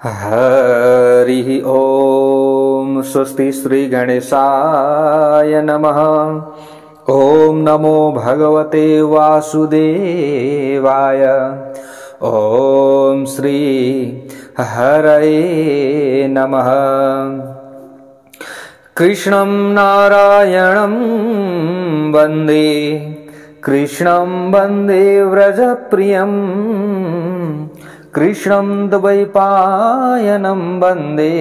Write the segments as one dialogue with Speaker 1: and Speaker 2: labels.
Speaker 1: हरिः ओम स्वस्ति श्री गणेशाय नमः। ओम नमो भगवते वासुदेवाय। ओम श्री हरये नमः। कृष्णं नारायणं वन्दे कृष्णं वन्दे व्रजप्रियम् कृष्णं द्वैपायनं वन्दे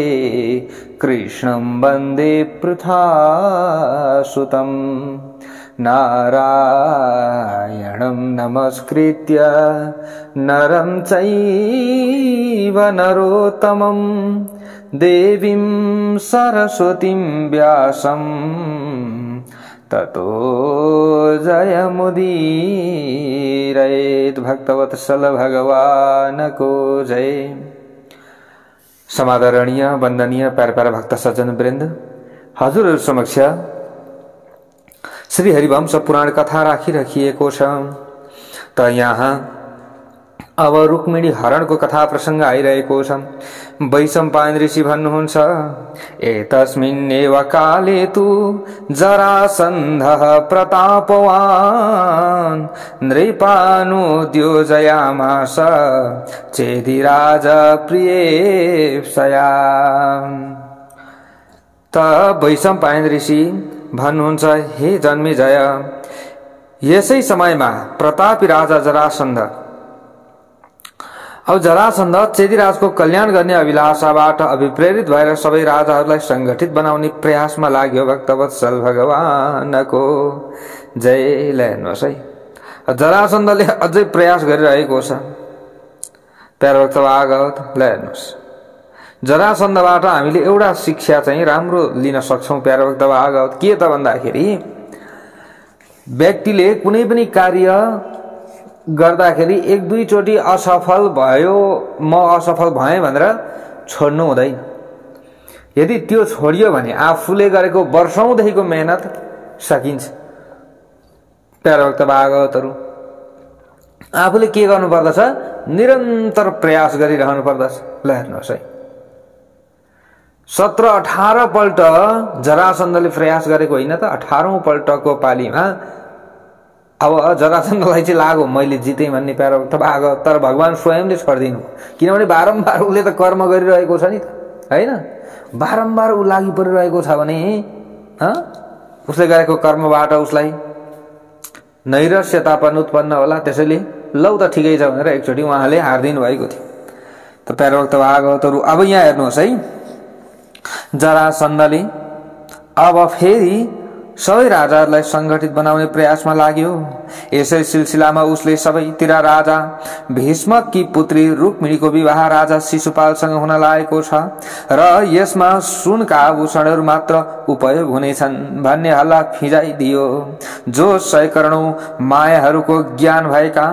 Speaker 1: कृष्णं वन्दे पृथासुतं नारायणं नमस्कृत्य नरं चैव नरोत्तमं देवीं सरस्वतीं व्यासं ततो जयमुदीरयेत्। भक्तवत्सल भगवान को जय। समादरणीय वंदनीय प्यारा भक्त सज्जन वृन्द, हजुरहरु समक्ष श्री हरिवंश पुराण कथा राखिराखिएको छ। त यहाँ अब रुक्मिणी हरणको कथा प्रसंग आइरहेको छ। वैशम्पायन ऋषि भन्नुहुन्छ, एतस्मिन्नेव काले तु जरासन्धः प्रतापवान् नृपानुद्योजयामास चेदिराज प्रियेप्सया। त वैशम्पायन ऋषि भन्नुहुन्छ, हे जन्मेजय, यसै समयमा प्रतापी राजा जरासन्ध अब जरासन्ध चेदिराजको कल्याण गर्ने अभिलाषाबाट अभिप्रेरित भएर सबै राजाहरूलाई संगठित बनाउने प्रयासमा लाग्यो। भक्तवत्सल भगवानको जय। हेर्नुहोस् है, जरासन्धले अझै प्रयास गरिरहेको छ। प्यारो भक्त भागवत हेर्नुहोस्, जरासन्धबाट हामीले एउटा शिक्षा चाहिँ राम्रो लिन सक्छौं। प्यारो भक्त भागवत के त भन्दाखेरि, व्यक्तिले कुनै पनि कार्य गर्दाखेरि एक दुई चोटी असफल भयो, म असफल भएँ भनेर छोड्नु हुँदैन। यदि त्यो छोडियो भने आफूले गरेको वर्षौंदेखिको मेहनत सकिन्छ। प्यारो भक्त भागवतहरु, आफूले के गर्नु पर्दछ? निरन्तर प्रयास गरिरहनु पर्दछ। ल हेर्नुहोस् है, 17-18 पल्ट जरासन्धले प्रयास गरेको होइन त, 18औं पल्टको पालीमा अब जरासन्धलाई चाहिँ लाग्यो मैले जितेँ भन्ने। प्यारो भक्त भागवत, तर भगवान स्वयंले छोड्दिनु, किनभने बारम्बार उसले त कर्म गरिरहेको छ नि त, हैन? बारम्बार उ लागि परिरहेको छ भने उसले गरेको कर्मबाट उसलाई नैरस्यता पनि उत्पन्न होला। त्यसैले लौ त ठिकै छ भनेर एकचोटि उहाँले हारिदिनु भएको थियो। त प्यारो भक्त भागवतहरु, अब यहाँ हेर्नुहोस् है, जरासन्धले अब फेरि सबै राजाहरूलाई संगठित बनाउने प्रयासमा लाग्यो। यसै सिलसिलामा उसले सबैतिर राजा भीष्मककी पुत्री रुक्मिणीको विवाह राजा शिशुपालसँग हुन लागेको छ र यसमा सुनका आभूषणहरू मात्र उपयोग हुनेछन् भन्ने हल्ला फिजाइदियो। जो सैकरणौं मायाहरूको ज्ञान भएका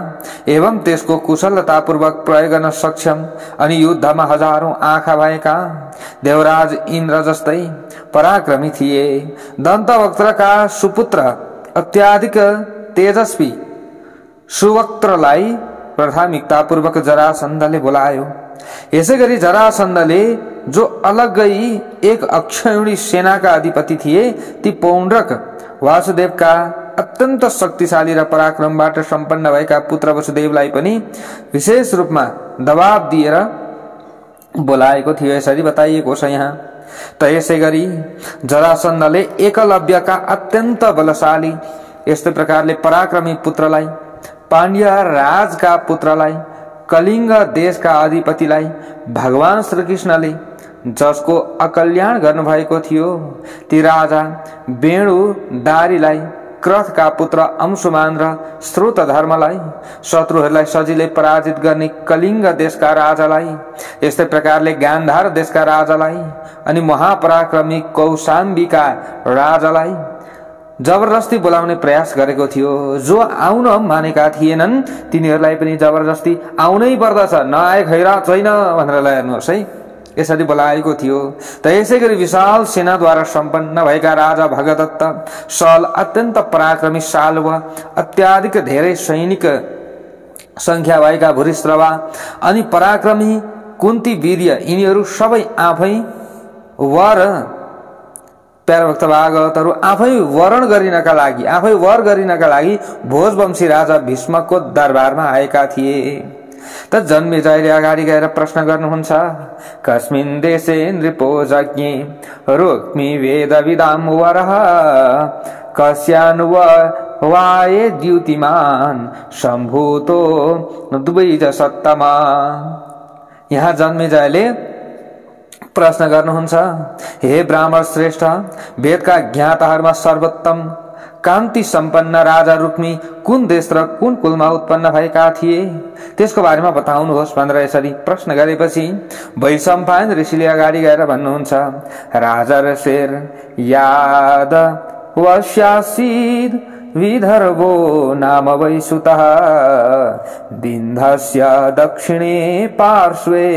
Speaker 1: एवं त्यसको कुशलतापूर्वक प्रयोग गर्न सक्षम अनि युद्धमा हजारौं आँखा भएका देवराज इन्द्र जस्तै पराक्रमी थिए। दन्तवक्त्रका सुपुत्र अत्याधिक तेजस्वी सुवक्त्रलाई प्राथमिकतापूर्वक जरासन्धले बोलायो। यसैगरी जरासन्धले जो अलग्गै एक अक्षौहिणी सेनाका अधिपति थिए, ती पौण्ड्रक वासुदेवका अत्यन्त शक्तिशाली र पराक्रमबाट सम्पन्न भएका पुत्र वसुदेवलाई पनि विशेष रूपमा दबाब दिएर बोलाएको थियो। यसरी बताइएको छ यहाँ। त यसैगरी जरासन्धले एकलव्यका अत्यन्त बलशाली यस्तै प्रकारले पराक्रमी पुत्रलाई, पाण्ड्य राजका पुत्रलाई, कलिंग देशका अधिपतिलाई भगवान श्रीकृष्णले जसको अकल्याण गर्नुभएको थियो, ती राजा वेणुदारीलाई, क्रथका पुत्र अंशुमान र श्रुतधर्मलाई, शत्रुहरूलाई सजिलै पराजित गर्ने कलिंग देशका राजालाई, यस्तै प्रकारले गान्धार देशका राजालाई अनि महापराक्रमी कौशाम्बीका राजालाई जबरजस्ती बोलाउने प्रयास गरेको थियो। जो आउन मानेका थिएनन् तिनीहरूलाई पनि जबरजस्ती आउनै पर्दछ, नआए खैरा छैन भनेर हेर्नुहोस् है, यसरी बोलाएको थियो। त यसैगरी विशाल सेनाद्वारा सम्पन्न भएका राजा भगदत्त, सल अत्यन्त पराक्रमी साल्व, अत्याधिक धेरै सैनिक संख्या भएका भूरिश्रवा अनि पराक्रमी कुन्ती वीर्य यिनीहरू सबै आफै वर प्यारभक्त भागवतहरू आफै वर गरिनका लागि भोजवंशी राजा भीष्मको दरबारमा आएका थिए। त जन्मेजयले अगाडि गएर प्रश्न गर्नुहुन्छ, कस्मिन् देशे नृपो यज्ञे रुक्मी वेद विदाम वरः कस्यान्वये द्युतिमान सम्भूतो द्विज सत्तमा। यहाँ जन्मेजयले प्रश्न गर्नुहुन्छ, हे ब्राह्मण श्रेष्ठ, वेदका ज्ञाताहरूमा सर्वोत्तम कान्ति सम्पन्न राजा रुक्मी कुन देश र कुन कुलमा उत्पन्न भएका थिए, त्यसको बारेमा बताउनुहोस् भनेर यसरी प्रश्न गरेपछि वैशम्पायन ऋषिले अगाडि गएर भन्नुहुन्छ, राजा ऋषेर याद वश्यासीद विदर्भो नाम वैसुतः विन्ध्यस्य दक्षिणे पार्श्वे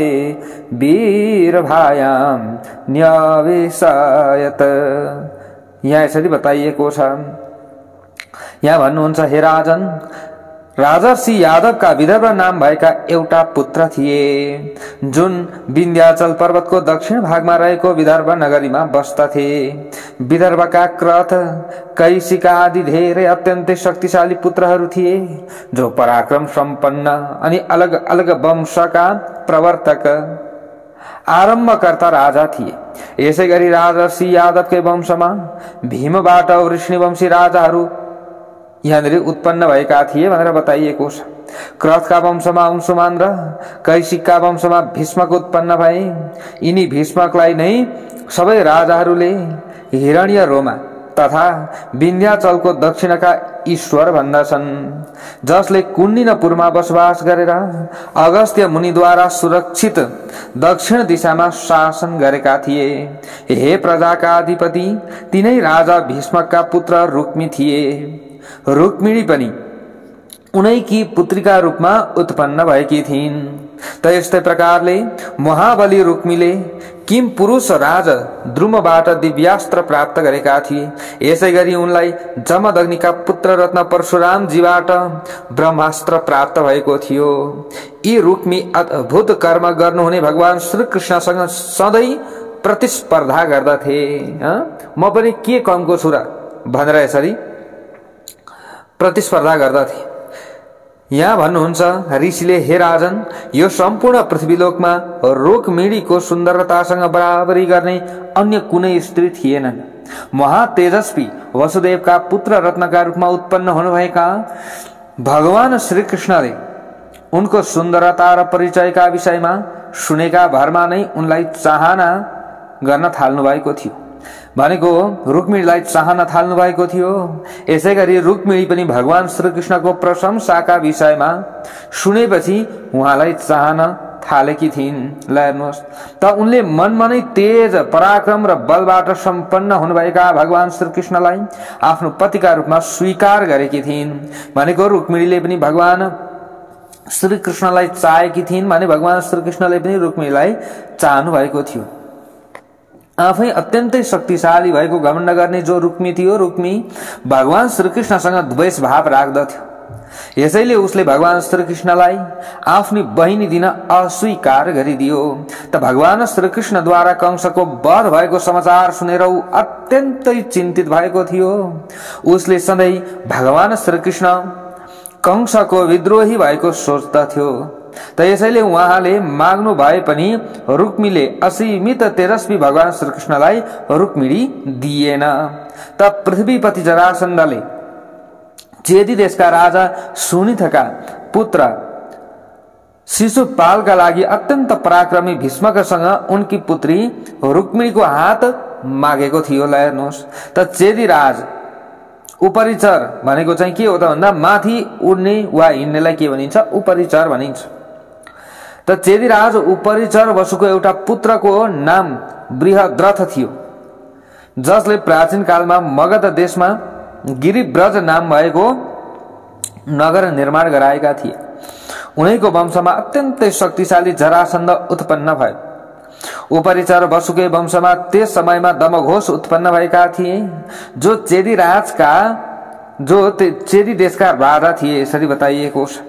Speaker 1: वीरभायां न्यवेशयत। यहाँ यसरी बताइएको छ। यहाँ भन्नुहुन्छ, हे राजन, राजर्षि यादवका विदर्भ नाम भएका एउटा पुत्र थिए जुन विन्ध्याचल पर्वतको दक्षिण भागमा रहेको विदर्भ नगरीमा बस्दथे। विदर्भका क्रथ, कैशिका आदि धेरै अत्यन्तै शक्तिशाली पुत्रहरू थिए जो पराक्रम सम्पन्न अनि अलग अलग वंशका प्रवर्तक आरम्भकर्ता राजा थिए। यसै गरी राजर्षि यादवकै वंशमा भीमबाट वृष्णिवंशी राजाहरू यहाँनिर उत्पन्न भएका थिए भनेर बताइएको छ। क्रथका वंशमा अंशुमान र कैशिकका वंशमा भीष्मक उत्पन्न भए। यिनी भीष्मकलाई नै सबै राजाहरूले हिरण्य रोमा तथा विन्ध्याचलको दक्षिणका ईश्वर भन्दछन्, जसले कुन्दिनपुरमा बसोबास गरेर अगस्त्य मुनिद्वारा सुरक्षित दक्षिण दिशामा शासन गरेका थिए। हे प्रजाका अधिपति, तिनै राजा भीष्मकका पुत्र रुक्मी थिए। रुक्मिणी पनि उनैकी पुत्रीका रूपमा उत्पन्न भएकी थिइन्। त यस्तै प्रकारले महाबली रुक्मीले किम पुरुष राजा द्रुमबाट दिव्यास्त्र प्राप्त गरेका थिए। यसै गरी उनलाई जमदग्निका पुत्र रत्न परशुरामजीबाट ब्रह्मास्त्र प्राप्त भएको थियो। यी रुक्मी अद्भुत कर्म गर्नुहुने भगवान श्रीकृष्णसँग सधैँ प्रतिस्पर्धा गर्दथे। म पनि के कमको छु र भनेर यसरी प्रतिस्पर्धा गर्दथे। यहाँ भन्नुहुन्छ ऋषिले, हे राजन, यो सम्पूर्ण पृथ्वीलोकमा रुक्मिणीको सुन्दरतासँग बराबरी गर्ने अन्य कुनै स्त्री थिएनन्। महातेजस्वी वसुदेवका पुत्र रत्नका रूपमा उत्पन्न हुनुभएका भगवान श्रीकृष्णले उनको सुन्दरता र परिचयका विषयमा सुनेका भरमा नै उनलाई चाहना गर्न थाल्नु भएको थियो। भनेको रुक्मिणीलाई चाहन थाल्नु भएको थियो। यसै गरी रुक्मिणी पनि भगवान श्रीकृष्णको प्रशंसाका विषयमा सुनेपछि उहाँलाई चाहन थालेकी थिइन्। ल हेर्नुहोस् त, उनले मनमा नै तेज पराक्रम र बलबाट सम्पन्न हुनुभएका भगवान श्रीकृष्णलाई आफ्नो पतिका रूपमा स्वीकार गरेकी थिइन्। भनेको रुक्मिणीले पनि भगवान श्रीकृष्णलाई चाहेकी थिइन् भने भगवान श्रीकृष्णले पनि रुक्मिणीलाई चाहनु भएको थियो। आफै अत्यन्तै शक्तिशाली भएको घमण्ड गर्ने जो रुक्मी थियो, रुक्मी भगवान श्रीकृष्णसँग द्वेष भाव राख्दथ्यो। यसैले उसले भगवान श्रीकृष्णलाई आफ्नी बहिनी दिन अस्वीकार गरिदियो। त भगवान श्रीकृष्णद्वारा कंसको वध भएको समाचार सुनेर ऊ अत्यन्तै चिन्तित भएको थियो। उसले सधैँ भगवान श्रीकृष्ण कंसको विद्रोही भएको सोच्दथ्यो। त यसैले उहाँले माग्नु भए पनि रुक्मीले असीमित तेजस्वी भगवान श्रीकृष्णलाई रुक्मिणी दिएन। त पृथ्वीपति जरासन्धले चेदी देशका राजा सुनिथका पुत्र शिशुपालका लागि अत्यन्त पराक्रमी भीष्मकसँग उनकी पुत्री रुक्मिणीको हात मागेको थियो। ल हेर्नुहोस् त, चेदी राज उपरिचर भनेको चाहिँ के हो त भन्दा माथि उड्ने वा हिँड्नेलाई के भनिन्छ? उपरिचर भनिन्छ। त चेदीराज उपरिचर वसुको एउटा पुत्रको नाम बृहद्रथ थियो, जसले प्राचीन कालमा मगध देशमा गिरिब्रज नाम भएको नगर निर्माण गराएका थिए। उनैको वंशमा अत्यन्तै शक्तिशाली जरासन्ध उत्पन्न भयो। उपरिचर वसुकै वंशमा त्यस समयमा दमघोष उत्पन्न भएका थिए, जो चेदी देशका राजा थिए। यसरी बताइएको छ,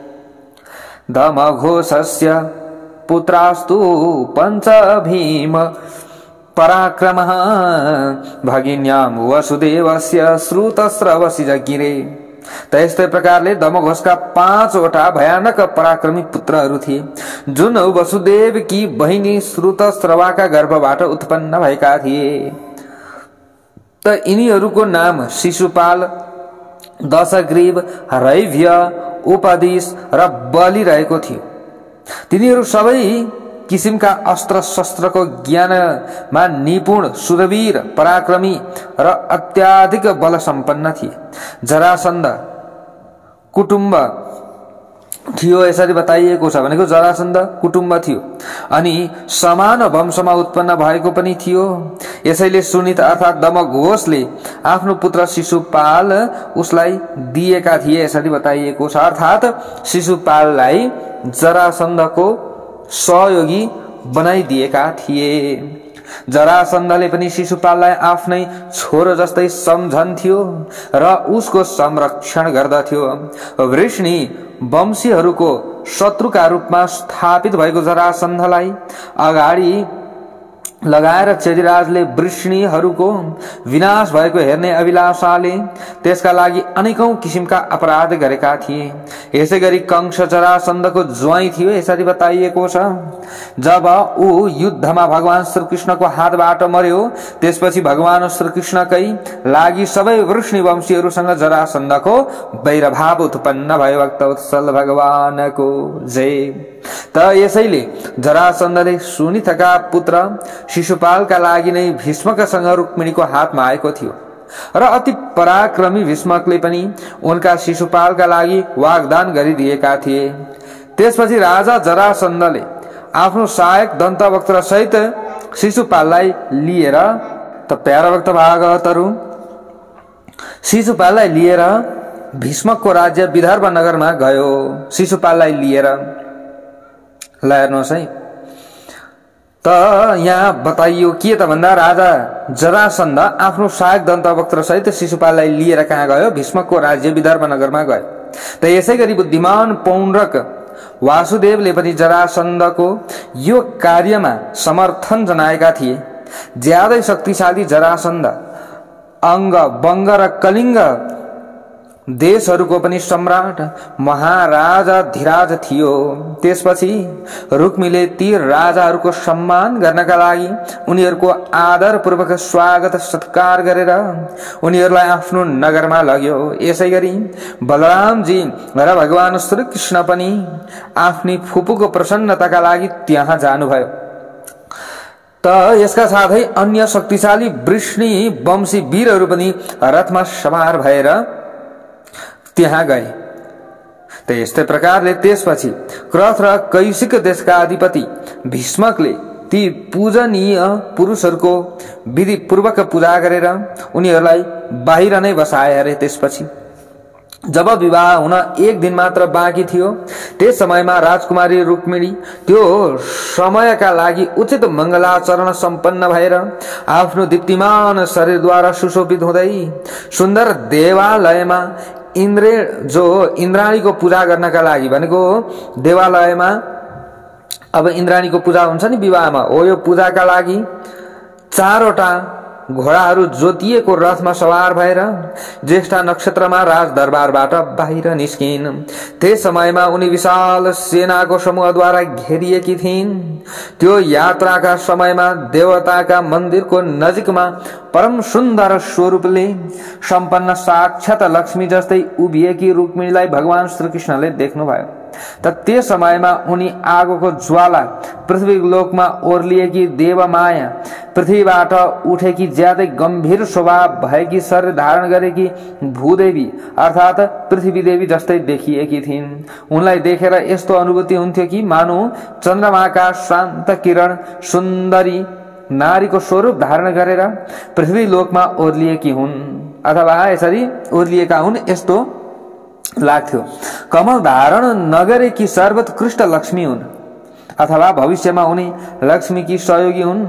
Speaker 1: दमघोषस्य पुत्रास्तु पंच भीम पराक्रमः भगिन्यां वसुदेवस्य श्रुतस्रवसि जगिरे। त यस्तै प्रकारले दमघोषका 5 वटा भयानक पराक्रमी पुत्रहरू थिए, जुन वसुदेव की बहिनी श्रुतस्रवाका गर्भबाट उत्पन्न भएका थिए। त यिनीहरूको नाम शिशुपाल, दशग्रीव, रैभ्य, उपदिश र बलि रहेको थियो। तिनीहरू सबै किसिमका अस्त्र शस्त्रको ज्ञानमा निपुण, सुरवीर, पराक्रमी र अत्याधिक बल सम्पन्न थिए। जरासन्ध कुटुम्ब थियो, यसरी बताइएको छ भनेको जरासन्ध कुटुम्ब थियो अनि समान वंशमा उत्पन्न भएको पनि थियो। यसैले सुनित अर्थात दमघोषले आफ्नो पुत्र शिशुपाल उसलाई दिएका थिए, यसरी बताइएको छ। अर्थात शिशुपाललाई जरासन्धको सहयोगी बनाइदिएका थिए। जरासन्धले पनि शिशुपाललाई आफ्नै छोरो जस्तै सम्झन्थ्यो र उसको संरक्षण गर्दथ्यो। वृष्णि वंशीहरूको शत्रुका रूपमा स्थापित भएको जरासन्धलाई अगाडि लगाएर चेदिराजले वृष्णिहरूको विनाश भएको हेर्ने अभिलाषाले त्यसका लागि अनेकौं किसिमका अपराध गरेका थिए। यसै गरी कंस जरासन्धको ज्वाइँ थियो, यसरी बताइएको छ। जब ऊ युद्धमा भगवान श्रीकृष्णको हातबाट मर्यो, त्यसपछि भगवान श्रीकृष्णकै लागि सबै वृष्णि वंशीहरूसँग जरासन्धको वैरभाव उत्पन्न भयो। भक्तवत्सल भगवानको जय। त यसैले जरासन्धले सुनिथका पुत्र शिशुपालका लागि नै भीष्मकसँग रुक्मिणीको हातमा आएको थियो र अति पराक्रमी भीष्मकले पनि उनका शिशुपालका लागि वाग्दान गरिदिएका थिए। त्यसपछि राजा जरासन्धले आफ्नो सहायक दन्तवक्त्र सहित शिशुपाललाई लिएर, त प्यारा भक्त भागवतहरू, शिशुपाललाई लिएर भीष्मकको राज्य विदर्भ नगरमा गयो। शिशुपाललाई लिएर हेर्नुहोस् है, त यहाँ बताइयो के त भन्दा राजा जरासन्ध आफ्नो सहायक दन्तवक्त्र सहित शिशुपाललाई लिएर कहाँ गयो? भीष्मकको राज्य विदर्भ नगरमा गयो। त यसै गरी बुद्धिमान पौण्ड्रक वासुदेवले पनि जरासन्धको यो कार्यमा समर्थन जनाएका थिए। ज्यादै शक्तिशाली जरासन्ध अंग, बंग र कलिंग देशहरूको पनि सम्राट महाराजा धीराज थियो। त्यसपछि रुक्मीले ती राजाहरूको सम्मान गर्नका लागि उनीहरूको आदर पूर्वक स्वागत सत्कार गरेर उनीहरूलाई आफ्नो नगरमा लग्यो। यसै गरी बलरामजी र भगवान श्रीकृष्ण पनि आफ्नी फुपूको प्रसन्नताका लागि त्यहाँ जानुभयो। त यसका साथै अन्य शक्तिशाली वृष्णि वंशी वीरहरू पनि रथमा सवार भएर त्यहाँ गए। त यस्तै प्रकारले त्यसपछि क्रथ र कैशिक देशका अधिपति भीष्मकले ती पूजनीय पुरुषहरूको विधि पूर्वक पूजा गरेर उनीहरूलाई बाहिर नै बसाए अरे। त्यसपछि जब विवाह हुन एक दिन मात्र बाँकी थियो, त्यस समयमा राजकुमारी रुक्मिणी त्यो समयका लागि उचित मंगलाचरण सम्पन्न भएर आफ्नो दीप्तिमान शरीरद्वारा सुशोभित हुँदै सुन्दर देवालयमा इन्द्राणीको पूजा गर्नका लागि भनेको देवालयमा अब इन्द्राणीको पूजा हुन्छ नि विवाहमा, हो यो पूजाका लागि 4वटा घोडाहरू जोतिएको रथमा सवार भएर ज्येष्ठा नक्षत्रमा राजदरबारबाट बाहिर निस्किन्। त्यस समयमा उनी विशाल सेनाको समूहद्वारा घेरिएकी थिइन्। त्यो यात्राका समयमा देवताका मन्दिरको नजिकमा परम सुन्दर स्वरूपले सम्पन्न साक्षात लक्ष्मी जस्तै उभिएकी रुक्मिणीलाई भगवान श्रीकृष्णले देख्नुभयो। त त्यस समयमा उनी आगोको ज्वाला पृथ्वी लोकमा ओर्लिएकी देवमाया, पृथ्वीबाट उठेकी ज्यादै गम्भीर स्वभाव भएकी शरीर धारण गरेकी भूदेवी अर्थात पृथ्वी देवी जस्तै देखिएकी थिइन्। उनलाई देखेर यस्तो अनुभूति हुन्थ्यो कि मानौ चन्द्रमाका शान्त किरण सुन्दरी नारीको स्वरूप धारण गरेर पृथ्वी लोकमा ओर्लिएकी हुन् अथवा यसरी ओर्लिएका हुन्, यस्तो लाग्थ्यो। कमल धारण नगरेकी सर्वोत्कृष्ट लक्ष्मी हुन् अथवा भविष्यमा उनी लक्ष्मीकी सहयोगी हुन्,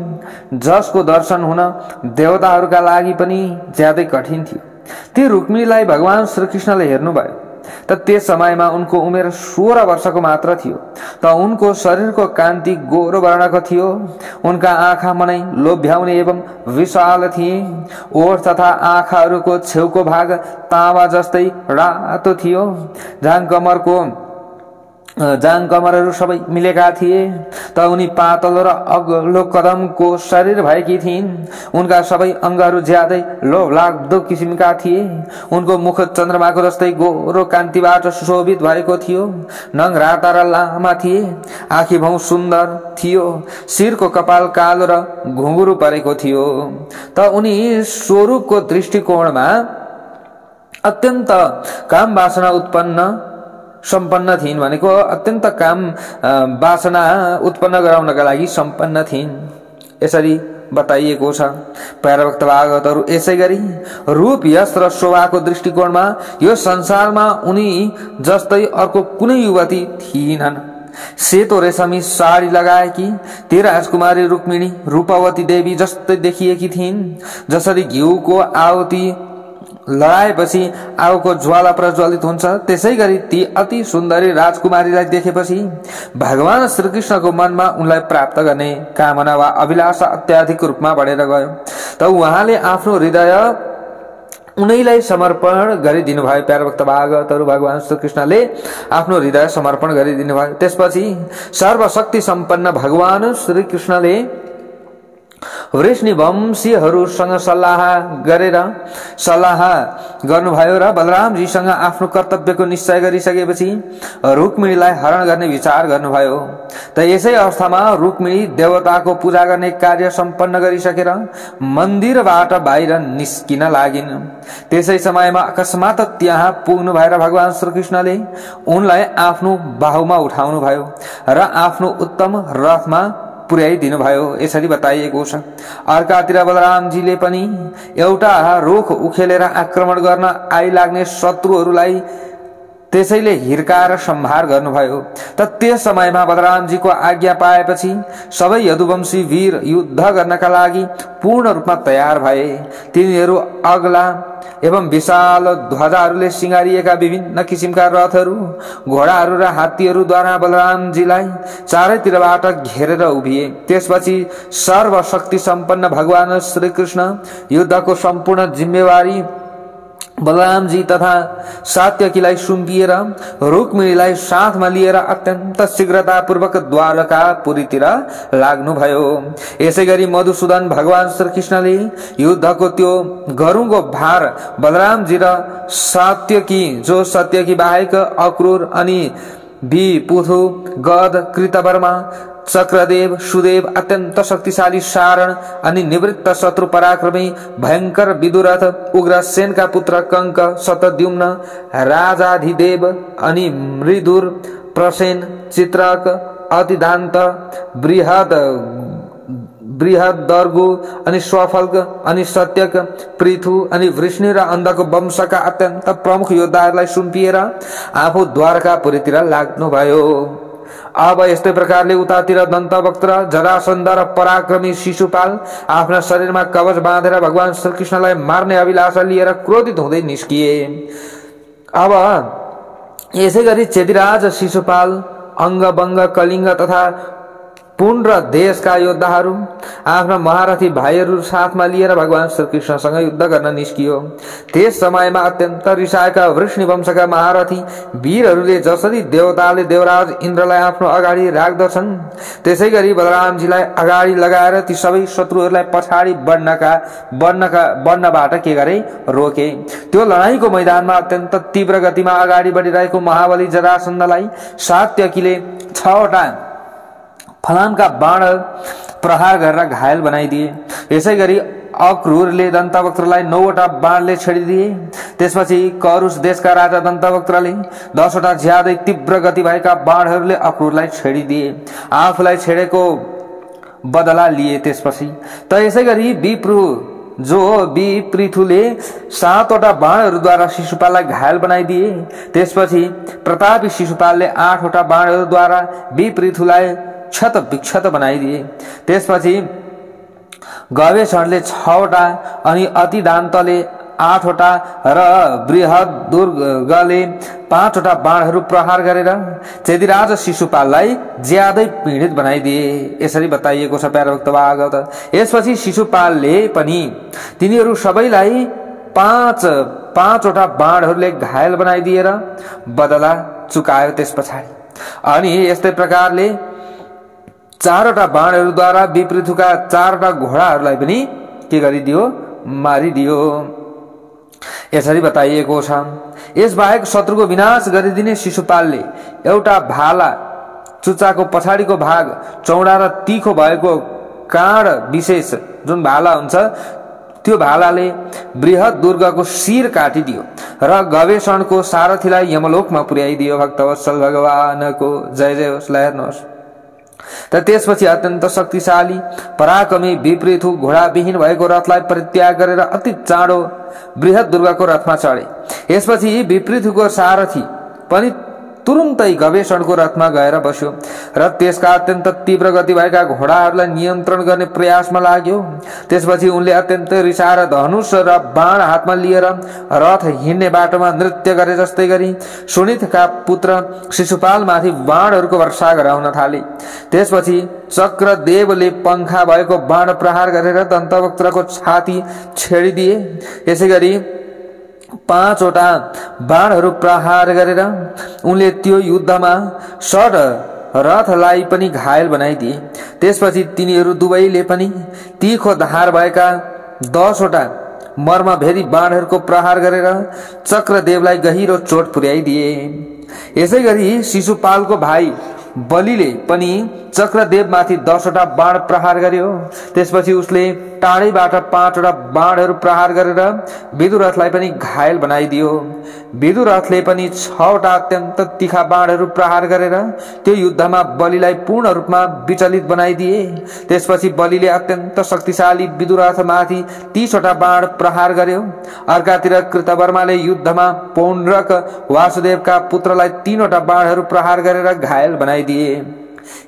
Speaker 1: जसको दर्शन हुन देवताहरूका लागि पनि ज्यादै कठिन थियो। ती रुक्मिणीलाई भगवान श्रीकृष्णले हेर्नुभयो। त त्यस समयमा उनको उमेर 16 वर्षको मात्र थियो। त उनको शरीरको कान्ति गोरो वर्णको थियो। उनका आँखा मनै लोभ्याउने एवं विशाल थिए। ओठ तथा आँखाहरूको छेउको भाग तामा जस्तै रातो थियो। जाङ कमरहरू सबै मिलेका थिए। त उनी पातलो र अग्लो कदमको शरीर भएकी थिइन्। उनका सबै अङ्गहरू ज्यादै लोभलाग्दो किसिमका थिए। उनको मुख चन्द्रमाको जस्तै गोरो कान्तिबाट सुशोभित भएको थियो। नङ राता र लामा थिए। आँखी भौँ सुन्दर थियो। शिरको कपाल कालो र घुँघुरो परेको थियो। त उनी स्वरूपको दृष्टिकोणमा अत्यन्त काम वासना सम्पन्न थिइन्। भनेको अत्यन्त काम वासना उत्पन्न गराउनका लागि सम्पन्न थिइन्, यसरी बताइएको छ। प्यारा भक्त भागवतहरू यसै गरी रूप यश र शोभाको दृष्टिकोणमा यो संसारमा उनी जस्तै अर्को कुनै युवती थिइनन्। सेतो रेशमी साडी लगाएकी ती राजकुमारी रुक्मिणी रूपवती देवी जस्तै देखिएकी थिइन्। जसरी घिउको आहुति लगाएपछि आगोको ज्वाला प्रज्वलित हुन्छ, त्यसै गरी ती अति सुन्दरी राजकुमारीलाई देखेपछि भगवान श्रीकृष्णको मनमा उनलाई प्राप्त गर्ने कामना वा अभिलाषा अत्याधिक रूपमा बढेर गयो। त उहाँले आफ्नो हृदय उनैलाई समर्पण गरिदिनु भयो। प्यारा भक्त भागवतहरू भगवान श्रीकृष्णले आफ्नो हृदय समर्पण गरिदिनु भयो। त्यसपछि सर्वशक्ति सम्पन्न भगवान श्रीकृष्णले वृष्णिवंशीहरूसँग सल्लाह गर्नुभयो र बलरामजीसँग आफ्नो कर्तव्यको निश्चय गरिसकेपछि रुक्मिणीलाई हरण गर्ने विचार गर्नुभयो। त यसै अवस्थामा रुक्मिणी देवताको पूजा गर्ने कार्य सम्पन्न गरिसकेर मन्दिरबाट बाहिर निस्किन लागिन्। त्यसै समयमा अकस्मात त्यहाँ पुग्नु भएर भगवान श्रीकृष्णले उनलाई आफ्नो बाहुमा उठाउनु भयो र आफ्नो उत्तम रथमा पुर्याइदिनु भयो, यसरी बताइएको छ। अर्कातिर बलरामजीले पनि एउटा रुख उखेलेर आक्रमण गर्न आइलाग्ने शत्रुहरूलाई त्यसैले हिर्काएर संहार गर्नुभयो। त त्यस समयमा बलरामजीको आज्ञा पाएपछि सबै यदुवंशी वीर युद्ध गर्नका लागि पूर्ण रूपमा तयार भए। तिनीहरू अग्ला एवं विशाल ध्वजाहरूले सिंगारिएका विभिन्न किसिमका रथहरू, घोडाहरू र हात्तीहरूद्वारा बलरामजीलाई चारैतिरबाट घेरेर उभिए। त्यसपछि सर्वशक्ति सम्पन्न भगवान श्रीकृष्ण युद्धको सम्पूर्ण जिम्मेवारी बलरामजी तथा सात्यकीलाई सुम्पिएर रुक्मिणीलाई साथमा लिएर अत्यन्त शीघ्रतापूर्वक द्वारकापुरीतिर लाग्नुभयो। यसै गरी मधुसूदन भगवान श्रीकृष्णले युद्धको त्यो गरुङको भार बलरामजी र सात्यकी, जो सत्यकी बाहेक अक्रूर अनि विपुथु, गद, कृतवर्मा, चक्रदेव, सुदेव, अत्यन्त शक्तिशाली सारण अनि निवृत्त शत्रु पराक्रमी भयंकर विदुरथ, उग्रसेनका पुत्र कंक, शतद्युम्न, राजाधिदेव अनि मृदुर, प्रसेन, चित्रक, अतिदान्त, बृहदर्गु अनि स्वफल्क अनि सत्यक, पृथु अनि वृष्णि र अन्धको वंशका अत्यन्त प्रमुख योद्धाहरूलाई सुम्पिएर आफू द्वारकापुरीतिर लाग्नुभयो। अब यस्तै प्रकारले उतातिर दन्तवक्त र जरासन्ध र पराक्रमी शिशुपाल आफ्ना शरीरमा कवच बाँधेर भगवान श्रीकृष्णलाई मार्ने अभिलाषा लिएर क्रोधित हुँदै निस्किए। अब यसै गरी चेदिराज, शिशुपाल, अंगबंग, कलिंग तथा पुण्ड र देशका योद्धाहरू आफ्ना महारथी भाइहरू साथमा लिएर भगवान श्रीकृष्णसँग युद्ध गर्न निस्कियो। त्यस समयमा अत्यन्त रिसाएका वृष्णि वंशका महारथी वीरहरूले जसरी देवताले देवराज इन्द्रलाई आफ्नो अगाडि राख्दछन्, त्यसै गरी बलरामजीलाई अगाडि लगाएर ती सबै शत्रुहरूलाई पछाडि बढ्नबाट के गरे, रोके। त्यो लडाईँको मैदानमा अत्यन्त तीव्र गतिमा अगाडि बढिरहेको महाबली जरासन्धलाई सात्यकीले 6वटा फलामका बाण प्रहार गरेर घायल बनाइदिए। यसै गरी अक्रूरले दन्तवक्त्रलाई 9वटा बाणले छेडिदिए। त्यसपछि करुष देशका राजा दन्तवक्त्रले 10वटा ज्यादै तीव्र गति भएका बाणहरूले अक्रूरलाई छेडिदिए, आफूलाई छेडेको बदला लिए। त्यसपछि त यसै गरी विपृथुले 7वटा बाणहरूद्वारा शिशुपाललाई घायल बनाइदिए। त्यसपछि प्रतापी शिशुपालले 8वटा बाणहरूद्वारा विपृथुलाई क्षत विक्षत बनाइदिए। त्यसपछि गवेषणले 6वटा अनि अतिदान्तले 8वटा र बृहत दुर्गले 5वटा बाणहरू प्रहार गरेर चेदिराज शिशुपाललाई ज्यादै पीडित बनाइदिए। यसरी बताइएको छ प्यारोक्त भागवत। यसपछि शिशुपालले पनि तिनीहरू सबैलाई 5वटा बाणहरूले घायल बनाइदिएर बदला चुकायो। त्यस पछाडि अनि यस्तै प्रकारले 4वटा बाणहरूद्वारा विपृथुका 4वटा घोडाहरूलाई पनि के गरिदियो, मारिदियो। यसरी बताइएको छ। यसबाहेक शत्रुको विनाश गरिदिने शिशुपालले एउटा भाला चुच्चाको पछाडिको भाग चौडा र तीखो भएको काँड विशेष जुन भाला हुन्छ त्यो भालाले बृहत दुर्गको शिर काटिदियो र गवेषणको सारथीलाई यमलोकमा पुर्याइदियो। भक्तवत्सल भगवानको जय जय होस्। हेर्नुहोस् त त्यसपछि अत्यन्त शक्तिशाली पराक्रमी विपृथु घोडाविहीन भएको रथलाई परित्याग गरेर अति चाँडो बृहत दुर्गको रथमा चढे। यसपछि विपृथुको सारथी पनि तुरुन्तै गवेषणको रथमा गएर बस्यो र त्यसका अत्यन्त तीव्र गति भएका घोडाहरूलाई नियन्त्रण गर्ने प्रयासमा लाग्यो। त्यसपछि उनले अत्यन्त रिसाएर धनुष र बाण हातमा लिएर रथ हिँड्ने बाटोमा नृत्य गरे जस्तै गरी सुनितका पुत्र शिशुपालमाथि बाणहरूको वर्षा गराउन थाले। त्यसपछि चक्रदेवले पंखा भएको बाण प्रहार गरेर दन्तवक्त्रको छाती छेडिदिए। यसै गरी 5वटा बाणहरू प्रहार गरेर उनले त्यो युद्धमा षड रथलाई पनि घायल बनाइदिए। त्यसपछि तिनीहरू दुवैले पनि तीखो धार भएका 10वटा मर्मभेदी बाणहरूको प्रहार गरेर चक्रदेवलाई गहिरो चोट पुर्याइदिए। यसै गरी शिशुपालको भाइ बलिले पनि चक्रदेवमाथि 10वटा बाण प्रहार गर्यो। त्यसपछि उसले टाढैबाट 5वटा बाणहरू प्रहार गरेर विदुरथलाई पनि घायल बनाइदियो। विदुरथले पनि 6वटा अत्यन्त तीखा बाणहरू प्रहार गरेर त्यो युद्धमा बलिलाई पूर्ण रूपमा विचलित बनाइदिए। त्यसपछि बलिले अत्यन्त शक्तिशाली विदुरथमाथि 30वटा बाण प्रहार गर्यो। अर्कातिर कृतवर्माले युद्धमा पौण्ड्रक वासुदेवका पुत्रलाई 3वटा बाणहरू प्रहार गरेर घायल बनाइदिए।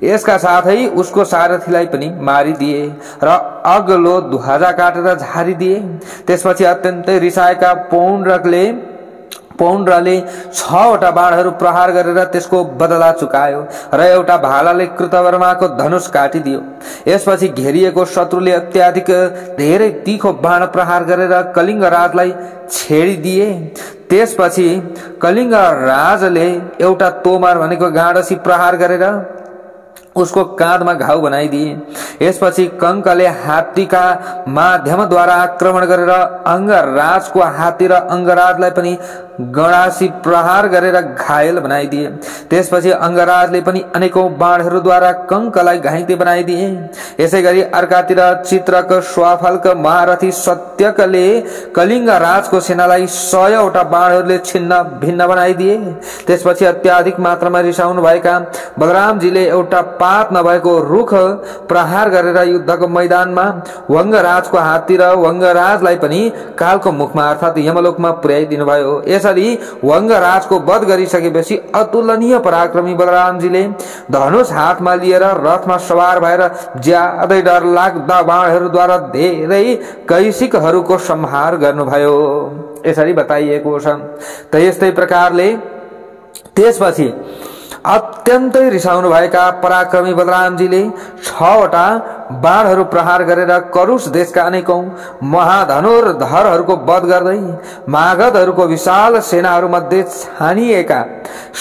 Speaker 1: यसका साथै उसको सारथीलाई पनि मारिदिए र अग्लो ध्वजा काटेर झारिदिए। त्यसपछि अत्यन्तै रिसाएका पौण्ड्रले 6वटा बाणहरू प्रहार गरेर त्यसको बदला चुकायो र एउटा भालाले कृतवर्माको धनुष काटिदियो। यसपछि घेरिएको शत्रुले अत्याधिक धेरै तीखो बाण प्रहार गरेर कलिङ्ग राजलाई छेडिदिए। त्यसपछि कलिङ्ग राजले एउटा तोमर भनेको गाँडसी प्रहार गरेर उसको काँधमा घाउ बनाइदिए। यसपछि कंकले हात्तीका माध्यमद्वारा आक्रमण गरेर अंगराजको हात्ती र अंगराजलाई पनि गणासी प्रहार गरेर घायल बनाइदिए। त्यसपछि अंगराजले पनि अनेकौं बाणहरूद्वारा कंकलाई घाइते बनाइदिए। यसै गरी अर्कातिर चित्रक स्वाफलक महारथी सत्यकले कलिङ्ग राजको सेनालाई 100वटा बाणहरूले छिन्न भिन्न बनाइदिए। त्यसपछि अत्याधिक मात्रामा रिसाउनु भएका बलरामजीले एउटा पात नभएको रुख प्रहार गरेर युद्धको मैदानमा वंगराजको हात्ती र वंगराजलाई पनि कालको मुखमा अर्थात यमलोकमा पुर्याइदिनु भयो। यसरी वंगराजको वध गरिसकेपछि अतुलनीय पराक्रमी बलरामजीले धनुष हातमा लिएर रथमा सवार भएर ज्यादै डर लाग्दा बाणहरूद्वारा धेरै कैसिकहरूको संहार गर्नुभयो। यसरी बताइएको छ। त यस्तै प्रकारले त्यसपछि अत्यन्तै रिसाउनु भएका पराक्रमी बलरामजीले 6वटा बाणहरू प्रहार गरेर करुष देशका अनेकौं महाधनुर्धरहरूको वध गर्दै मागधहरूको विशाल सेनाहरू मध्ये छानिएका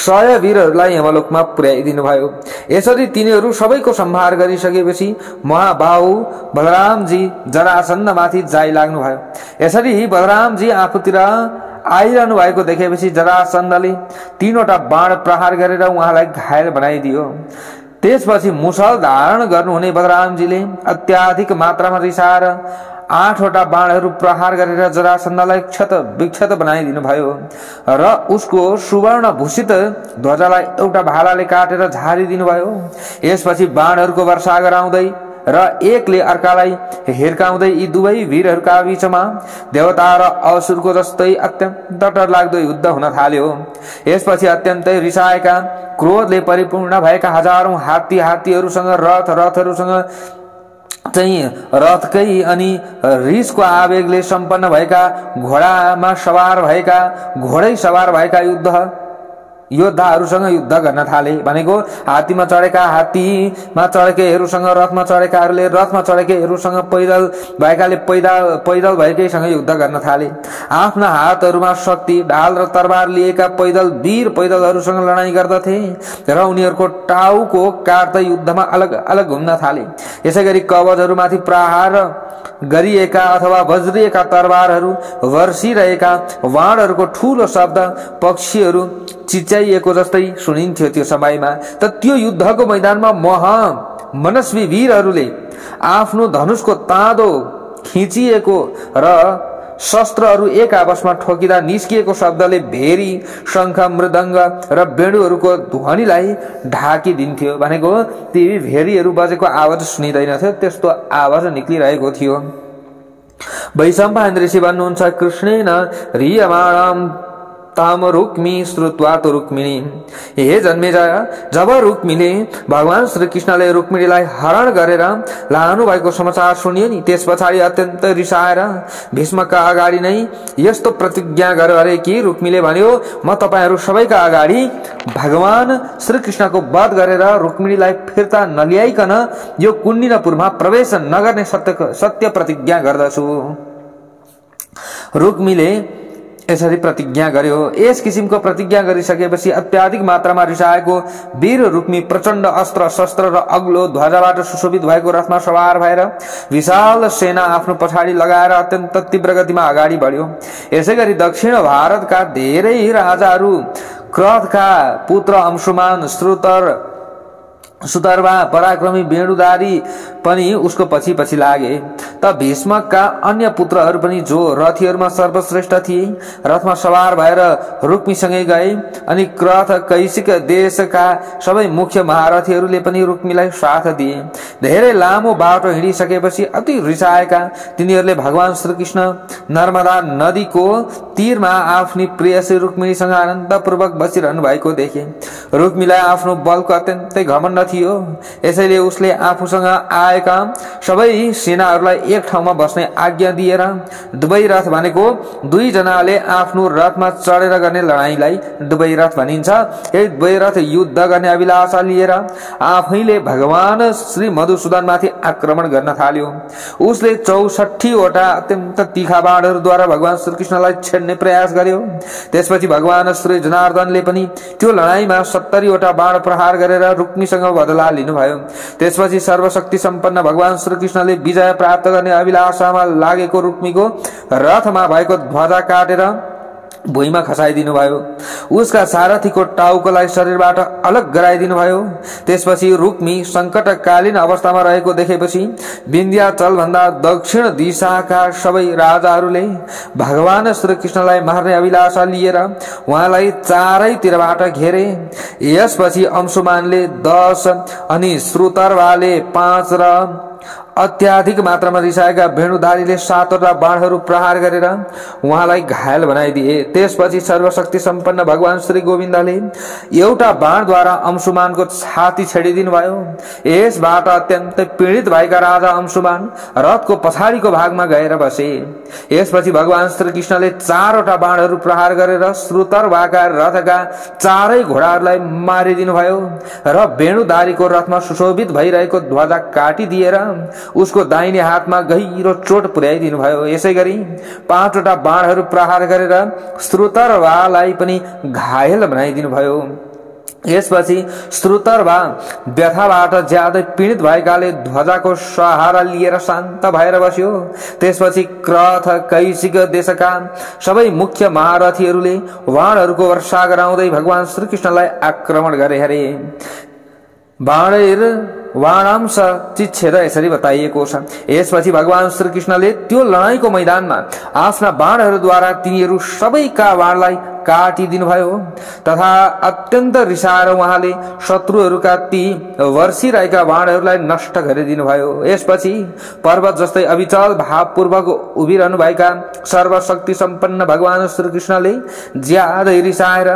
Speaker 1: 100 वीरहरूलाई यमलोकमा पुर्याइदिनु भयो। यसरी तिनीहरू सबैको संहार गरिसकेपछि महाबाहु बलरामजी जरासन्धमाथि जाइ लाग्नु भयो। यसरी बलरामजी आफूतिर आइरहनु भएको देखेपछि जरासन्धले 3वटा बाण प्रहार गरेर उहाँलाई घायल बनाइदियो। त्यसपछि मुसल धारण गर्नुहुने बलरामजीले अत्याधिक मात्रामा रिसाएर 8वटा बाणहरू प्रहार गरेर जरासन्धलाई क्षत विक्षत बनाइदिनु भयो र उसको सुवर्ण भूषित ध्वजालाई एउटा भालाले काटेर झारिदिनु भयो। यसपछि बाणहरूको वर्षा गराउँदै र एकले अर्कालाई हिर्काउँदै यी दुवै वीरहरूका बीचमा देवता र असुरको जस्तै अत्यन्त डरलाग्दो युद्ध हुन थाल्यो। यसपछि अत्यन्तै रिसाएका क्रोधले परिपूर्ण भएका हजारौं हात्तीहरूसँग रथहरूसँग चाहिँ रथकै अनि रिसको आवेगले सम्पन्न भएका घोडामा सवार भएका घोडै सवार भएका योद्धाहरूसँग युद्ध गर्न थाले। भनेको हात्तीमा चढेका हात्तीमा चढेकाहरूसँग, रथमा चढेकाहरूले रथमा चढेकाहरूसँग, पैदल भएकाले पैदल भएकैसँग युद्ध गर्न थाले। आफ्ना हातहरूमा शक्ति, ढाल र तरबार लिएका वीर पैदलहरूसँग लडाईँ गर्दथे र उनीहरूको टाउको काट्दै युद्धमा अलग अलग घुम्न थाले। यसैगरी कवचहरूमाथि प्रहार गरिएका अथवा वज्रिएका तरबारहरू, वर्षिरहेका वाणहरूको ठूलो शब्द पक्षीहरू चिच्याइएको जस्तै सुनिन्थ्यो त्यो समयमा। त त्यो युद्धको मैदानमा मनस्वी वीरहरूले आफ्नो धनुषको ताँदो खिचिएको र शस्त्रहरू एक आपसमा ठोकिँदा निस्किएको शब्दले भेरी, शंख, मृदंग र बेणुहरूको ध्वनिलाई ढाकिदिन्थ्यो। भनेको ती भेरीहरू बजेको आवाज सुनिँदैनथ्यो, त्यस्तो आवाज निक्लिरहेको थियो। वैशम्पायन ऋषि भन्नुहुन्छ, कृष्णेन ह्रियमाणं ताम रुक्मी श्रुत्वा तो रुक्मिणी। हे जन्मेजय, जब रुक्मीले भगवान श्री कृष्णले रुक्मिणीलाई हरण गरेर लानु भएको समाचार सुनियो नि, त्यस पछाडि अत्यन्त रिसाएर भीष्मका अगाडि नै यस्तो प्रतिज्ञा गर्यो अरे कि रुक्मीले भन्यो, म तपाईहरू सबैका अगाडि भगवान श्री कृष्णको वध गरेर रुक्मिणीलाई फिर्ता नल्याइकन यो कुन्दिनपुरमा प्रवेश नगर्ने सत्य प्रतिज्ञा गर्दछु। रुक्मीले यसरी प्रतिज्ञा गर्यो। यस किसिमको प्रतिज्ञा गरिसकेपछि अत्याधिक मात्रामा रिसाएको वीर रुक्मी प्रचण्ड अस्त्र शस्त्र र अग्लो ध्वजाबाट सुशोभित भएको रथमा सवार भएर विशाल सेना आफ्नो पछाडि लगाएर अत्यन्त तीव्र गतिमा अगाडि बढ्यो। यसैगरी दक्षिण भारतका धेरै राजाहरू, क्रथका पुत्र अंशुमान, सुतर्वा, पराक्रमी वेणुधारी पनि उसको पछि पछि लागे। त भीष्मका अन्य पुत्रहरू पनि जो रथीहरूमा सर्वश्रेष्ठ थिए रथमा सवार भएर रुक्मीसँगै गए। अनि क्रथ कैशिक देशका सबै मुख्य महारथीहरूले पनि रुक्मीलाई साथ दिए। धेरै लामो बाटो हिँडिसकेपछि अति रिसाएका तिनीहरूले भगवान श्रीकृष्ण नर्मदा नदीको तीरमा आफ्नी प्रेयसी रुक्मिणीसँग आनन्दपूर्वक बसिरहनु भएको देखे। रुक्मीलाई आफ्नो बलको अत्यन्तै घमण्ड थियो, यसैले उसले आफूसँग आएका सबै सेनाहरूलाई एक ठाउँमा बस्ने आज्ञा दिएर दुवै रथ, भनेको दुई जनाले आफ्नो रथमा चढेर गर्ने लडाईँलाई दुवै रथ भनिन्छ, यही दुवै रथ युद्ध गर्ने अभिलाषा लिएर आफैले भगवान श्री मधुसूदनमाथि आक्रमण गर्न थाल्यो। उसले 64 वटा अत्यन्त तीखा बाणहरूद्वारा भगवान श्रीकृष्णलाई छेड्ने प्रयास गर्यो। त्यसपछि भगवान श्री जनार्दनले पनि त्यो लडाईँमा 70 वटा बाण प्रहार गरेर रुक्मीसँग बदला लिनुभयो। त्यसपछि सर्वशक्ति सम्पन्न भगवान श्रीकृष्णले विजय प्राप्त गर्ने अभिलाषामा लागेको रुक्मीको रथमा भएको ध्वजा काटेर भुइँमा खसाइदिनु भयो। उसका सारथीको टाउकोलाई शरीरबाट अलग गराइदिनु भयो। त्यसपछि रुक्मी संकटकालीन अवस्थामा रहेको देखेपछि विन्ध्याचल भन्दा दक्षिण दिशाका सबै राजाहरूले भगवान श्रीकृष्णलाई मार्ने अभिलाषा लिएर उहाँलाई चारैतिरबाट घेरे। यसपछि अंशुमानले 10 अनि श्रुतर्वाले 5 र अत्याधिक मात्रामा रिसाएका वेणुधारीले 7 वटा बाणहरू प्रहार गरेर उहाँलाई घायल बनाइदिए। त्यसपछि सर्वशक्ति सम्पन्न भगवान श्री गोविन्दले एउटा बाणद्वारा अंशुमानको छाती छेडिदिनु भयो। यसबाट अत्यन्तै पीडित भएका राजा अंशुमान रथको पछाडिको भागमा गएर बसे। यसपछि भगवान श्रीकृष्णले 4 वटा बाणहरू प्रहार गरेर श्रुतर्वाका रथका चारै घोडाहरूलाई मारिदिनु भयो र वेणुधारीको रथमा सुशोभित भइरहेको ध्वजा काटिदिएर उसको दाहिने हातमा गहिरो चोट पुर्याइदिनु भयो। यसैगरी 5 वटा बाणहरू प्रहार गरेर श्रुतर्वालाई पनि घायल बनाइदिनु भयो। यसपछि श्रुतर्वा व्यथाबाट ज्यादै पीडित भएकाले ध्वजाको सहारा लिएर शान्त भएर बस्यो। त्यसपछि क्रथ कैशिक देशका सबै मुख्य महारथीहरूले बाणहरूको वर्षा गराउँदै भगवान श्रीकृष्णलाई आक्रमण गरे हरे। वाणांश चिच्छेद यसरी बताइएको छ। यसपछि भगवान श्रीकृष्णले त्यो लडाईँको मैदानमा आफ्ना बाणहरूद्वारा तिनीहरू सबैका बाणलाई काटिदिनुभयो तथा अत्यन्त रिसाएर उहाँले शत्रुहरूका ती वर्षिरहेका बाणहरूलाई नष्ट गरिदिनुभयो। यसपछि पर्वत जस्तै अविचल भावपूर्वक उभिरहनुभएका सर्वशक्ति सम्पन्न भगवान श्रीकृष्णले ज्यादै रिसाएर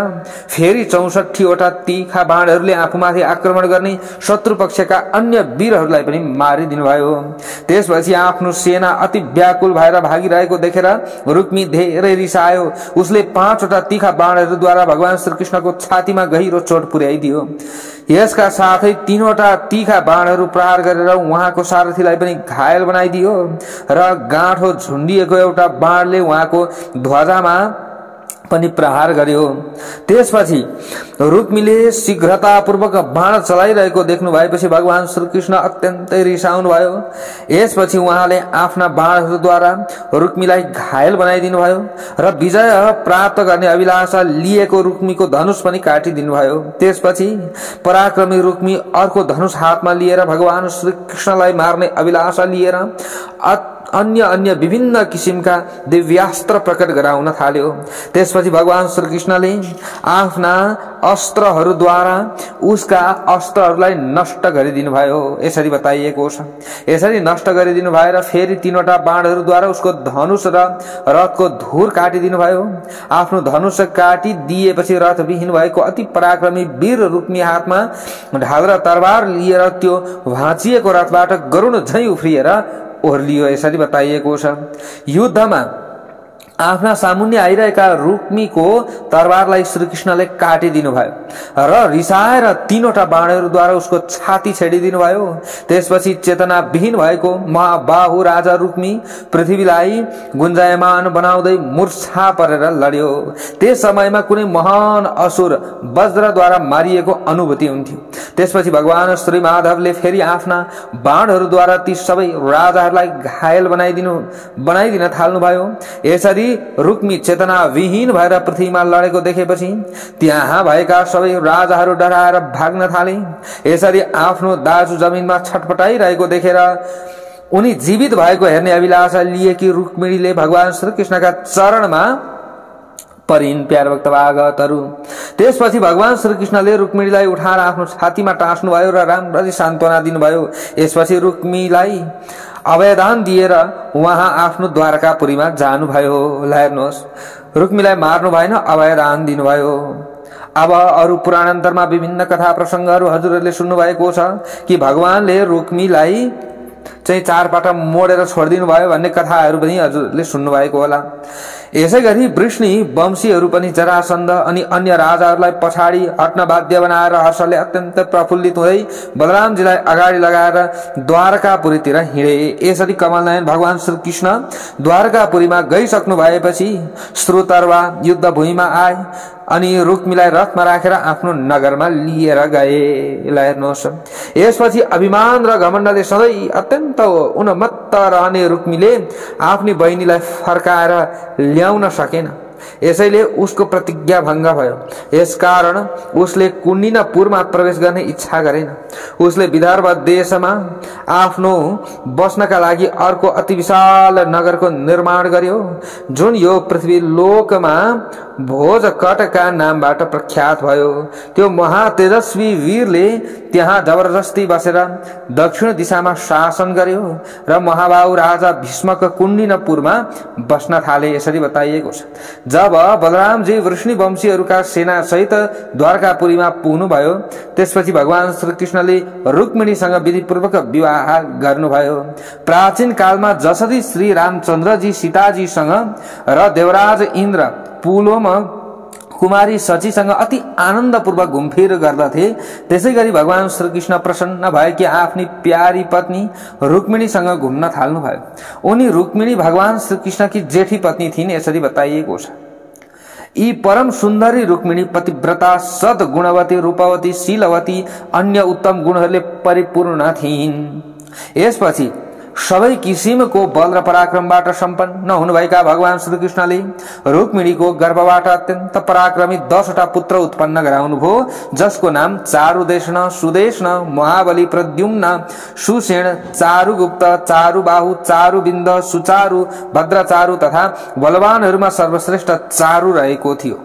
Speaker 1: फेरि 64 वटा तीखा बाणहरूले आफूमाथि आक्रमण गर्ने शत्रु पक्षका अन्य वीरहरूलाई पनि मारिदिनुभयो। त्यसपछि आफ्नो सेना अति व्याकुल भएर भागिरहेको देखेर रुक्मी धेरै रिसायो। उसले 5 वटा तीखा बाणहरूद्वारा भगवान श्रीकृष्णको छातीमा गहिरो चोट पुर्याइदियो। यसका साथै 3 वटा तीखा बाणहरू प्रहार गरेर उहाँको सारथीलाई पनि घायल बनाइदियो र गाँठो झुन्डिएको एउटा बाणले उहाँको ध्वजामा पनि प्रहार गर्यो। त्यसपछि रुक्मीले शीघ्रतापूर्वक बाण चलाइरहेको देख्नु भएपछि भगवान श्रीकृष्ण अत्यन्तै रिसाउनु भयो। यसपछि उहाँले आफ्ना बाणहरूद्वारा रुक्मीलाई घायल बनाइदिनु भयो र विजय प्राप्त गर्ने अभिलाषा लिएको रुक्मीको धनुष पनि काटिदिनु भयो। त्यसपछि पराक्रमी रुक्मी अर्को धनुष हातमा लिएर भगवान श्रीकृष्णलाई मार्ने अभिलाषा लिएर अन्य विभिन्न किसिमका दिव्यास्त्र प्रकट गराउन थाल्यो। त्यसपछि भगवान श्रीकृष्णले आफ्ना अस्त्रहरूद्वारा उसका अस्त्रहरूलाई नष्ट गरिदिनु भयो। यसरी बताइएको छ। यसरी नष्ट गरिदिनु भएर फेरि 3 वटा बाणहरूद्वारा उसको धनुष र रथको धुर काटिदिनु भयो। आफ्नो धनुष काटिदिएपछि रथ विहीन भएको अति पराक्रमी वीर रुक्मी हातमा ढाल र तरबार लिएर त्यो भाँचिएको रथबाट गरुड झैं उफ्रिएर ओर्लियो। यसरी बताइएको छ। युद्धमा आफ्ना सामुन्ने आइरहेका रुक्मीको तरबारलाई श्रीकृष्णले काटिदिनु भयो र रिसाएर 3 वटा बाणहरूद्वारा उसको छाती छेडिदिनु भयो। त्यसपछि चेतना विहीन भएको महाबाहु राजा रुक्मी पृथ्वीलाई गुन्जायमान बनाउँदै मूर्छा परेर लड्यो। त्यस समयमा कुनै महान असुर वज्रद्वारा मारिएको अनुभूति हुन्थ्यो। त्यसपछि भगवान श्री माधवले फेरि आफ्ना बाणहरूद्वारा ती सबै राजाहरूलाई घायल बनाइदिन थाल्नुभयो। यसरी रुक्मी चेतना विहीन भएर पृथ्वीमा लडेको देखेपछि त्यहाँ भएका सबै राजाहरू डराएर भाग्न थाले। यसरी आफ्नो दाजु जमिनमा छटपटाइरहेको देखेर उनी जीवित भएको हेर्ने अभिलाषा लिएकी रुक्मिणीले भगवान श्रीकृष्णका चरणमा परिन्। प्यार भक्तभागतहरू, त्यसपछि भगवान श्रीकृष्णले रुक्मिणीलाई उठाएर आफ्नो छातीमा टाँस्नुभयो र राम्ररी सान्त्वना दिनुभयो। यसपछि रुक्मीलाई अभयदान दिएर उहाँ आफ्नो द्वारकापुरीमा जानुभयो। हेर्नुहोस्, रुक्मीलाई मार्नु भएन, अभयदान दिनुभयो। अब अरू पुराणान्तरमा विभिन्न कथा प्रसङ्गहरू हजुरहरूले सुन्नुभएको छ कि भगवानले रुक्मीलाई चाहिँ 4 पटक मोडेर छोडिदिनु भयो भन्ने कथाहरू पनि हजुरले सुन्नुभएको होला। यसैगरी वृष्णि वंशीहरू पनि जरासन्ध अनि अन्य राजाहरूलाई पछाडि हट्न बाध्य बनाएर हर्षले अत्यन्त प्रफुल्लित हुँदै बलरामजीलाई अगाडि लगाएर द्वारकापुरीतिर हिँडे। यसरी कमलनयन भगवान श्रीकृष्ण द्वारकापुरीमा गइसक्नु भएपछि श्रुतर्वा युद्ध भूमिमा आए अनि रुक्मीलाई रथमा राखेर आफ्नो नगरमा लिएर गए। हेर्नुहोस्, यसपछि अभिमान र घमण्डले सधैँ अत्यन्त उन्मत्त रहने रुक्मीले आफ्नी बहिनीलाई फर्काएर ल्याउन सकेन। यसैले उसको प्रतिज्ञा भङ्ग भयो। यसकारण उसले कुन्दिनपुरमा प्रवेश गर्ने इच्छा गरेन। उसले विदर्भ देशमा आफ्नो बस्नका लागि अर्को अति विशाल नगरको निर्माण गर्यो, जुन यो पृथ्वी लोकमा भोजकटका नामबाट प्रख्यात भयो। त्यो महातेजस्वी वीरले त्यहाँ जबरजस्ती बसेर दक्षिण दिशामा शासन गर्यो र महाबाहु राजा भीष्मक कुन्दिनपुरमा बस्न थाले। यसरी बताइएको छ। जब बलरामजी वृष्णि वंशीहरूका सेना सहित द्वारकापुरीमा पुग्नुभयो, त्यसपछि भगवान श्रीकृष्णले रुक्मिणीसँग विधिपूर्वक विवाह गर्नुभयो। प्राचीन कालमा जसरी श्री रामचन्द्रजी सीताजीसँग र देवराज इन्द्र पुलोम कुमारी सचीसँग अति आनन्दपूर्वक घुमफिर गर्दथे, त्यसै गरी भगवान श्रीकृष्ण प्रसन्न भए कि आफ्नी प्यारी पत्नी रुक्मिणीसँग घुम्न थाल्नुभयो। उनी रुक्मिणी भगवान श्रीकृष्णकी जेठी पत्नी थिइन्। यसरी बताइएको छ। यी परम सुन्दरी रुक्मिणी पतिव्रता, सद गुणवती, रूपवती, शीलवती, अन्य उत्तम गुणहरूले परिपूर्ण थिइन्। यसपछि सबै किसिमको बल र पराक्रमबाट सम्पन्न हुनुभएका भगवान श्रीकृष्णले रुक्मिणीको गर्भबाट अत्यन्त पराक्रमी 10वटा पुत्र उत्पन्न गराउनुभयो, जसको नाम चारुदेशन, सुदेशन, महाबली, प्रद्युम्न, सुसेन, चारुगुप्त, चारुबाहु, चारुबिन्द, सुचारु, भद्रचारु तथा बलवानहरूमा सर्वश्रेष्ठ चारु रहेको थियो।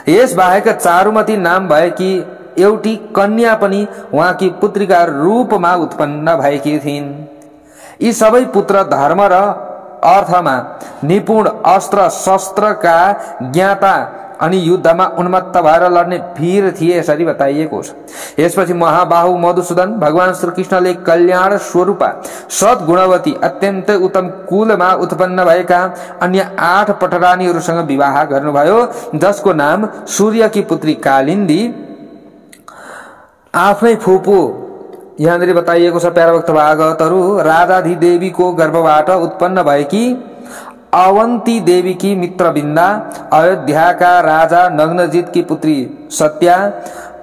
Speaker 1: यस बाहेक चारुमती नाम भएकी एउटी कन्या पनि उहाँकी पुत्रीका रूपमा उत्पन्न भएकी थिइन्। यी सबै पुत्र धर्म र अर्थमा निपुण, अस्त्र शस्त्रका ज्ञाता अनि युद्धमा उन्मत्त भएर लड्ने वीर थिए, यसरी बताइएको छ। यसपछि महाबाहु मधुसूदन भगवान श्रीकृष्णले कल्याण स्वरूपा सद्गुणवती अत्यन्तै उत्तम कुलमा उत्पन्न भएका अन्य 8 पटरानीहरूसँग विवाह गर्नुभयो, जसको नाम सूर्यकी पुत्री कालिन्दी, आफ्नै फुपू यहाँनिर बताइएको छ प्याराभक्त भागवतहरू, राजाधिदेवीको गर्भबाट उत्पन्न भएकी अवन्ती देवीकी मित्रबिन्दा, अयोध्याका राजा नग्नजितकी पुत्री सत्या,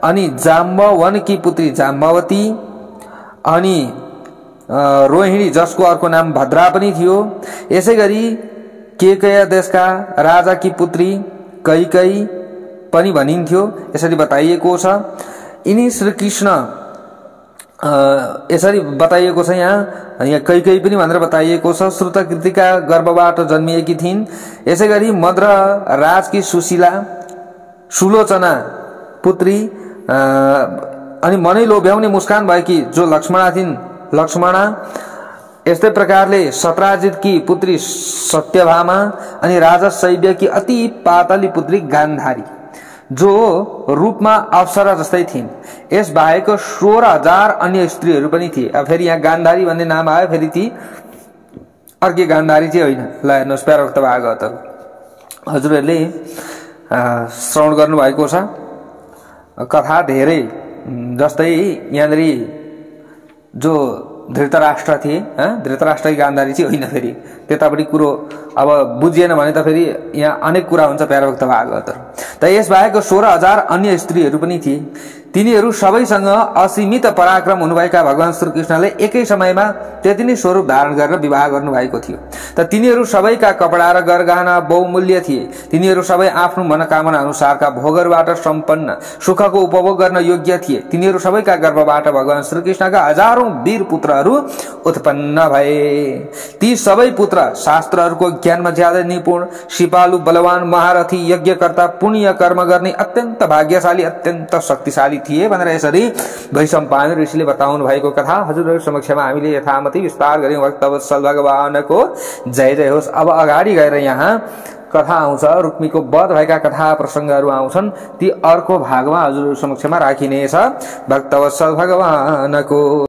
Speaker 1: अनि जाम्बवनकी पुत्री जाम्बवती, अनि रोहिणी जसको अर्को नाम भद्रा पनि थियो। यसै गरी केकय देशका राजाकी पुत्री कैकई पनि भनिन्थ्यो, यसरी बताइएको छ। यिनी श्रीकृष्ण यसरी बताइएको छ, यहाँ कैकई पनि भनेर बताइएको छ, श्रुतकृतिका गर्भबाट जन्मिएकी थिइन्। यसै गरी मद्र राजकी सुशीला, सुलोचना पुत्री अनि मनै लोभ्याउने मुस्कान भएकी जो लक्ष्मणा थिइन्, लक्ष्मणा। यस्तै प्रकारले सत्राजितकी पुत्री सत्यभामा अनि राजा शैब्यकी अति पातली पुत्री गान्धारी, जो रूपमा अप्सरा जस्तै थिइन्। यस बाहेक 16,000 अन्य स्त्रीहरू पनि थिए। अब फेरि यहाँ गान्धारी भन्ने नाम आयो, फेरि ती अर्कै गान्धारी चाहिँ होइन। ल हेर्नुहोस् प्याराभक्त भागवतहरू हजुरहरूले श्रवण गर्नुभएको छ। कथा धेरै, जस्तै यहाँनिर जो धृतराष्ट्र थिए, धृतराष्ट्रकी गान्धारी चाहिँ होइन, फेरि त्यतापट्टि कुरो अब बुझिएन भने त फेरि यहाँ अनेक कुरा हुन्छ प्याराभक्त भागवतहरू। त यसबाहेक 16,000 अन्य स्त्रीहरू पनि थिए। तिनीहरू सबैसँग असीमित पराक्रम हुनुभएका भगवान श्रीकृष्णले एकै समयमा त्यति नै स्वरूप धारण गरेर विवाह गर्नुभएको थियो। त तिनीहरू सबैका कपडा र गरगहना बहुमूल्य थिए। तिनीहरू सबै आफ्नो मनोकामना अनुसारका भोगहरूबाट सम्पन्न, सुखको उपभोग गर्न योग्य थिए। तिनीहरू सबैका गर्भबाट भगवान श्रीकृष्णका हजारौं वीर पुत्रहरू उत्पन्न भए। ती सबै पुत्र शास्त्रहरूको ज्ञानमा ज्यादै निपुण, सिपालु, बलवान, महारथी, यज्ञकर्ता, पुण्य कर्म गर्ने अत्यन्त भाग्यशाली, अत्यन्त शक्तिशाली थिए भनेर यसरी वैशम्पायन ऋषिले बताउनु भएको कथा हजुरहरू समक्षमा हामीले यथामति विस्तार गर्यौं। भक्तवत्सल भगवानको जय जय होस्। अब अगाडि गएर यहाँ कथा आउँछ, रुक्मीको वध भएका कथा प्रसङ्गहरू आउँछन्, ती अर्को भागमा हजुरहरू समक्षमा राखिनेछ। भक्तवत्सल भगवानको